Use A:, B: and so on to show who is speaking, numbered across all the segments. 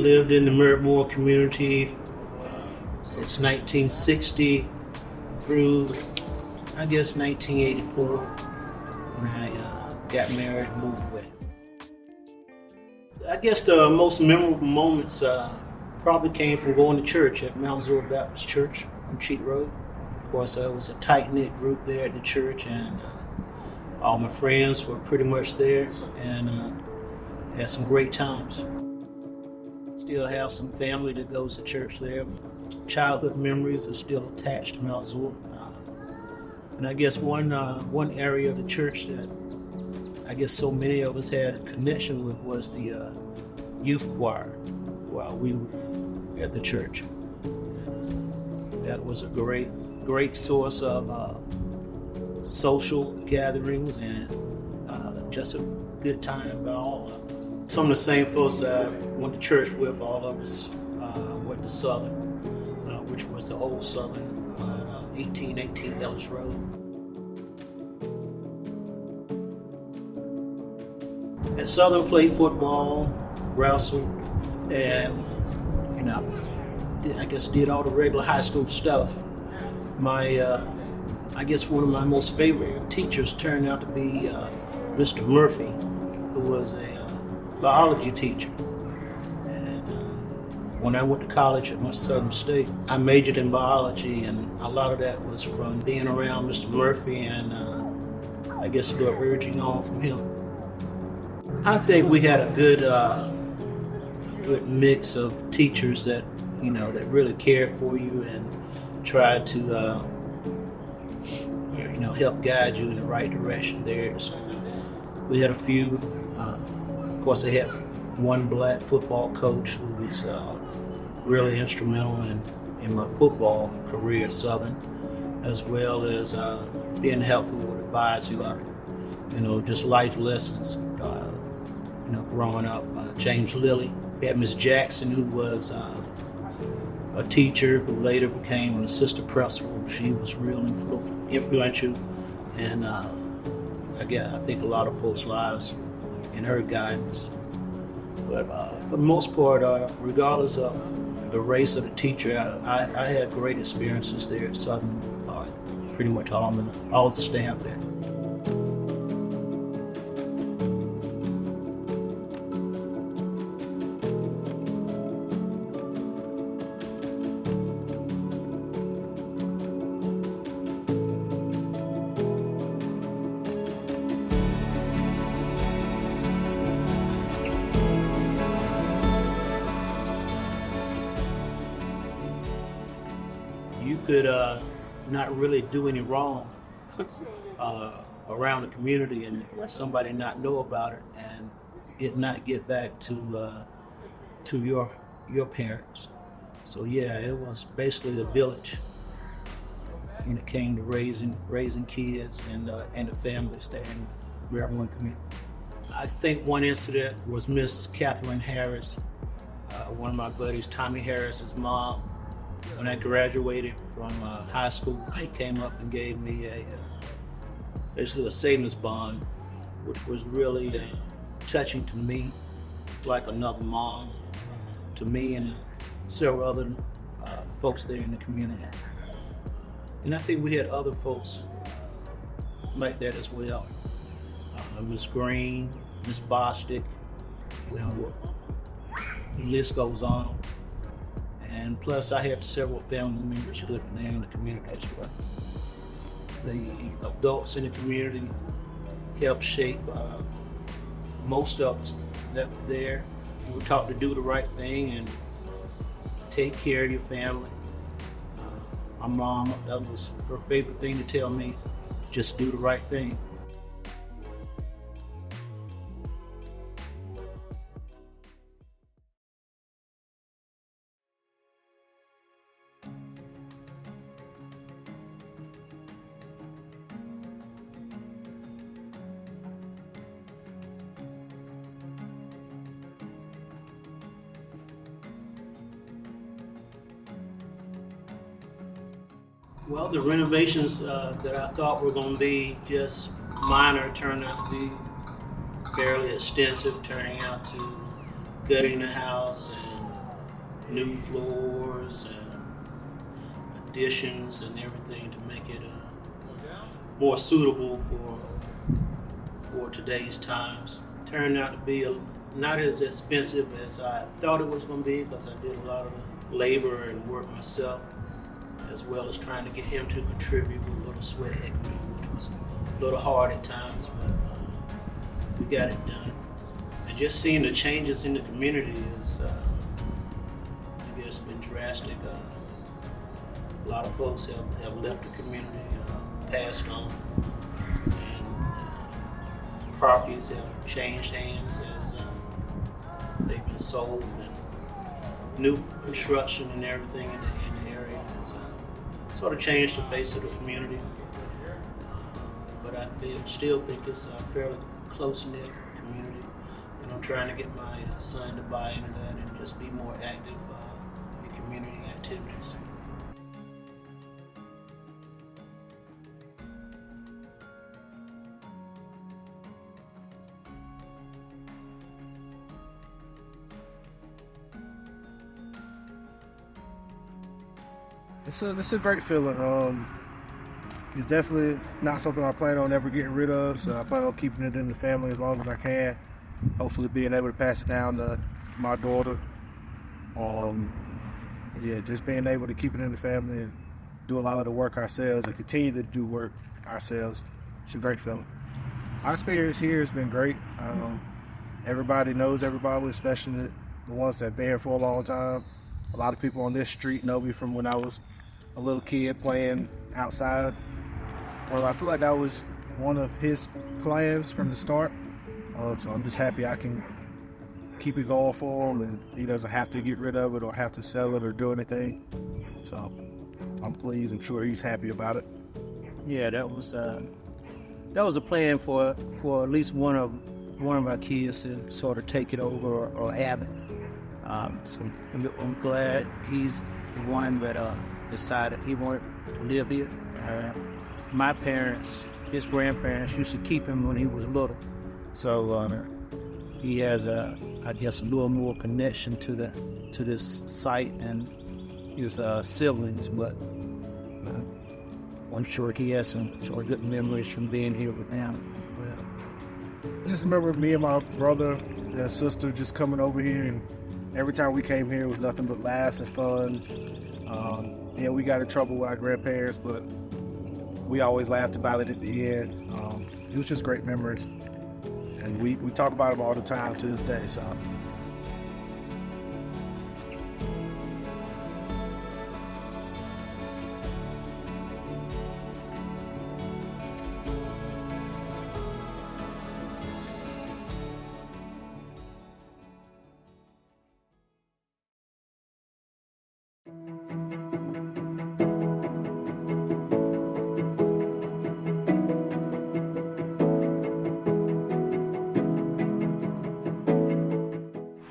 A: lived in the Merrick-Moore community since 1960 through, I guess, 1984 when I got married and moved away. I guess the most memorable moments probably came from going to church at Mount Zora Baptist Church on Cheat Road. Of course, it was a tight-knit group there at the church, and all my friends were pretty much there, and had some great times. Still have some family that goes to church there. Childhood memories are still attached to Mount Zora. And I guess one area of the church that I guess so many of us had a connection with was the youth choir while we were at the church. That was a great source of social gatherings and just a good time by all of them. Some of the same folks I went to church with, all of us went to Southern, which was the old Southern, 1818 Ellis Road. At Southern, played football, wrestled, and I guess did all the regular high school stuff. I guess one of my most favorite teachers turned out to be Mr. Murphy, who was a biology teacher. And when I went to college at Southern State, I majored in biology, and a lot of that was from being around Mr. Murphy and I guess a little urging on from him. I think we had a good mix of teachers that that really cared for you and tried to help guide you in the right direction there at school. We had a few. Of course, I had one black football coach who was really instrumental in my football career at Southern, as well as being helpful with advising, just life lessons. Growing up, James Lilly. We had Miss Jackson, who was a teacher who later became an assistant principal. She was real influential, and I think a lot of folks' lives in her guidance. But for the most part, regardless of the race of the teacher, I had great experiences there at Southern. Pretty much all the staff there. You could not really do any wrong around the community and somebody not know about it and it not get back to your parents. So yeah, it was basically a village when it came to raising kids and the families there in the Merrick-Moore community. I think one incident was Miss Catherine Harris, one of my buddies, Tommy Harris's mom. When I graduated from high school, she came up and gave me basically a savings bond, which was really touching to me, like another mom to me and several other folks there in the community. And I think we had other folks like that as well. Miss Green, Miss Bostic, the list goes on. And plus, I had several family members living there in the community as well. The adults in the community helped shape most of us that were there. We were taught to do the right thing and take care of your family. My mom, that was her favorite thing to tell me, just do the right thing. Well, the renovations that I thought were going to be just minor turned out to be fairly extensive, turning out to gutting the house and new floors and additions and everything to make it more suitable for today's times. Turned out to be not as expensive as I thought it was going to be, because I did a lot of the labor and work myself, as well as trying to get him to contribute with a little sweat equity, which was a little hard at times, but we got it done. And just seeing the changes in the community is, I guess, been drastic. A lot of folks have left the community, passed on, and properties have changed hands as they've been sold, and new construction and everything in the area has sort of changed the face of the community. But I still think it's a fairly close-knit community, and I'm trying to get my son to buy into that and just be more active in community activities.
B: It's a great feeling. It's definitely not something I plan on ever getting rid of, so I plan on keeping it in the family as long as I can. Hopefully being able to pass it down to my daughter. Just being able to keep it in the family and do a lot of the work ourselves and continue to do work ourselves. It's a great feeling. Our experience here has been great. Everybody knows everybody, especially the ones that have been here for a long time. A lot of people on this street know me from when I was a little kid playing outside. Well, I feel like that was one of his plans from the start. So I'm just happy I can keep it going for him, and he doesn't have to get rid of it or have to sell it or do anything. So I'm pleased. I'm sure he's happy about it.
A: Yeah, that was a plan for at least one of our kids to sort of take it over or have it. So I'm glad he's the one that decided he wanted to live here. My parents, his grandparents, used to keep him when he was little, so he has a little more connection to this site and his siblings. But I'm sure he has some sort of good memories from being here with them.
B: I just remember me and my brother and sister just coming over here, and every time we came here, it was nothing but laughs and fun. We got in trouble with our grandparents, but we always laughed about it at the end. It was just great memories, and we talk about them all the time to this day. So.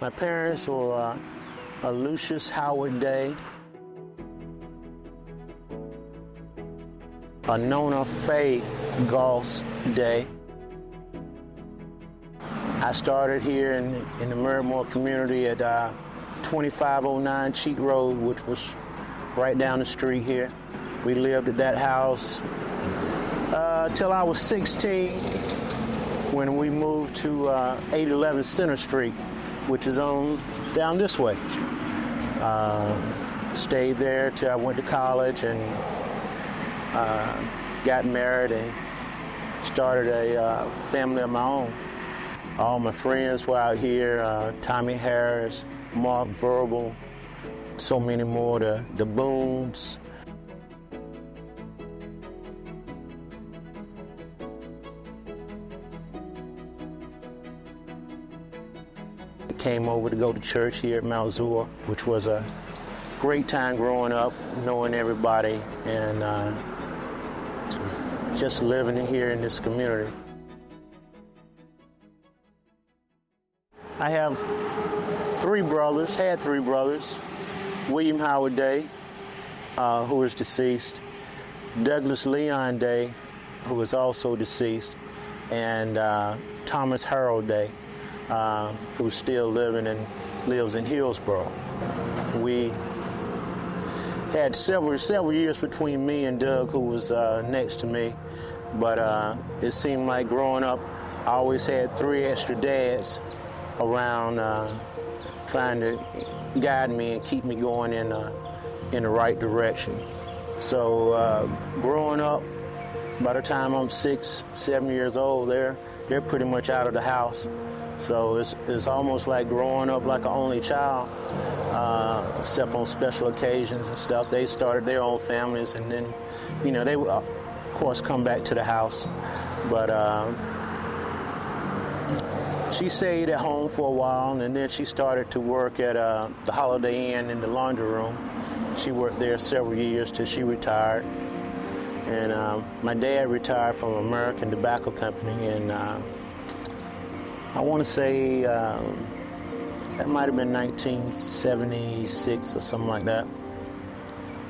A: My parents were Lucius Howard Daye, Nona Faye Goss Daye. I started here in the Merrick-Moore community at 2509 Cheat Road, which was right down the street here. We lived at that house till I was 16, when we moved to 811 Center Street, which is on down this way. Stayed there till I went to college and got married and started a family of my own. All my friends were out here, Tommy Harris, Mark Verbal, so many more, the Booms. Came over to go to church here at Mount Zor, which was a great time growing up, knowing everybody, and just living here in this community. I have had three brothers, William Howard Daye, who is deceased, Douglas Leon Daye, who is also deceased, and Thomas Harold Daye, who's still living and lives in Hillsborough. we had several years between me and Doug, who was next to me. But it seemed like growing up, I always had 3 extra dads around trying to guide me and keep me going in the right direction. So growing up, by the time I'm 6, 7 years old, they're pretty much out of the house. So it's almost like growing up like an only child, except on special occasions and stuff. They started their own families, and then, they would, of course, come back to the house. But she stayed at home for a while, and then she started to work at the Holiday Inn in the laundry room. She worked there several years till she retired. And my dad retired from American Tobacco Company, and I want to say that might have been 1976 or something like that,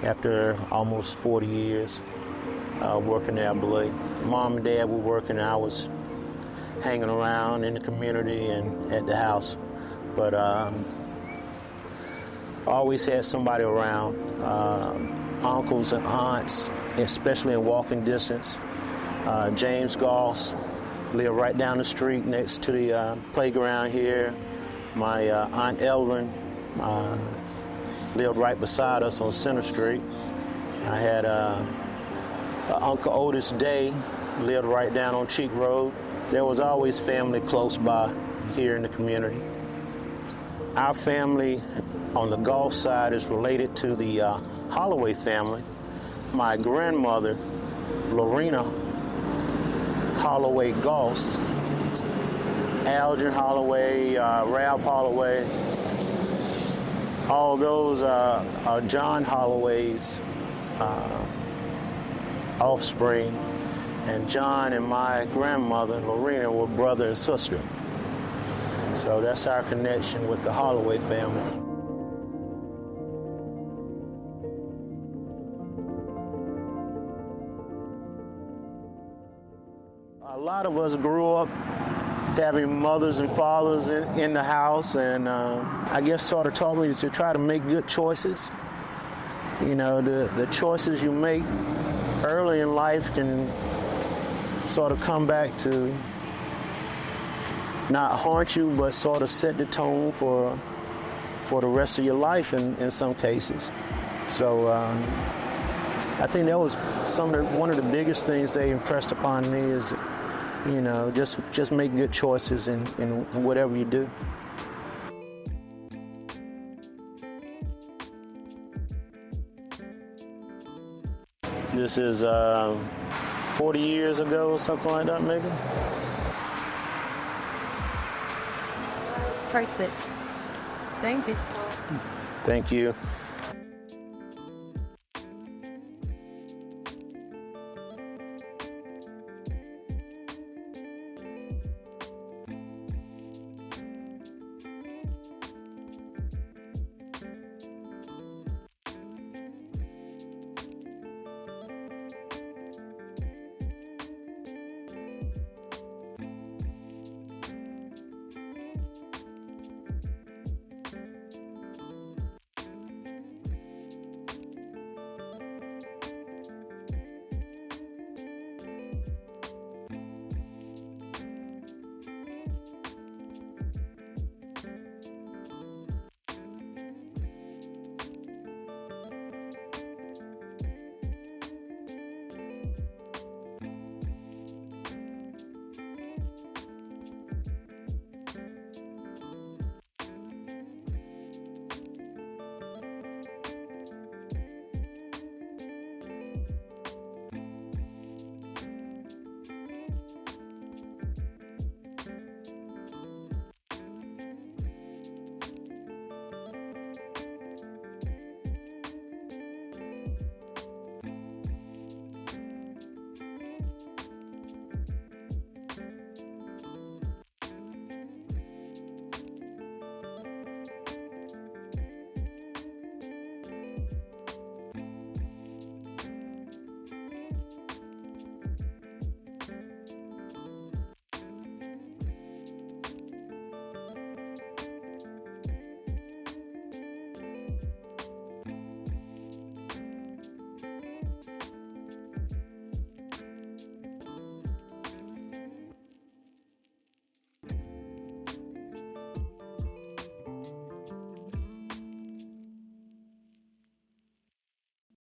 A: after almost 40 years working there, I believe. Mom and Dad were working, and I was hanging around in the community and at the house. But I always had somebody around, uncles and aunts, especially in walking distance. James Goss lived right down the street next to the playground here. My Aunt Evelyn lived right beside us on Center Street. I had Uncle Otis Daye lived right down on Cheek Road. There was always family close by here in the community. Our family on the Goss side is related to the Holloway family. My grandmother, Lorena Holloway Goss, Algin Holloway, Ralph Holloway, all those are John Holloway's offspring. And John and my grandmother, Lorena, were brother and sister. So that's our connection with the Holloway family. A lot of us grew up having mothers and fathers in the house, and I guess sort of taught me to try to make good choices. The choices you make early in life can sort of come back to not haunt you, but sort of set the tone for the rest of your life in some cases. So I think that was one of the biggest things they impressed upon me is, just make good choices in whatever you do. This is 40 years ago, something like that, maybe.
C: Perfect. Thank you.
A: Thank you.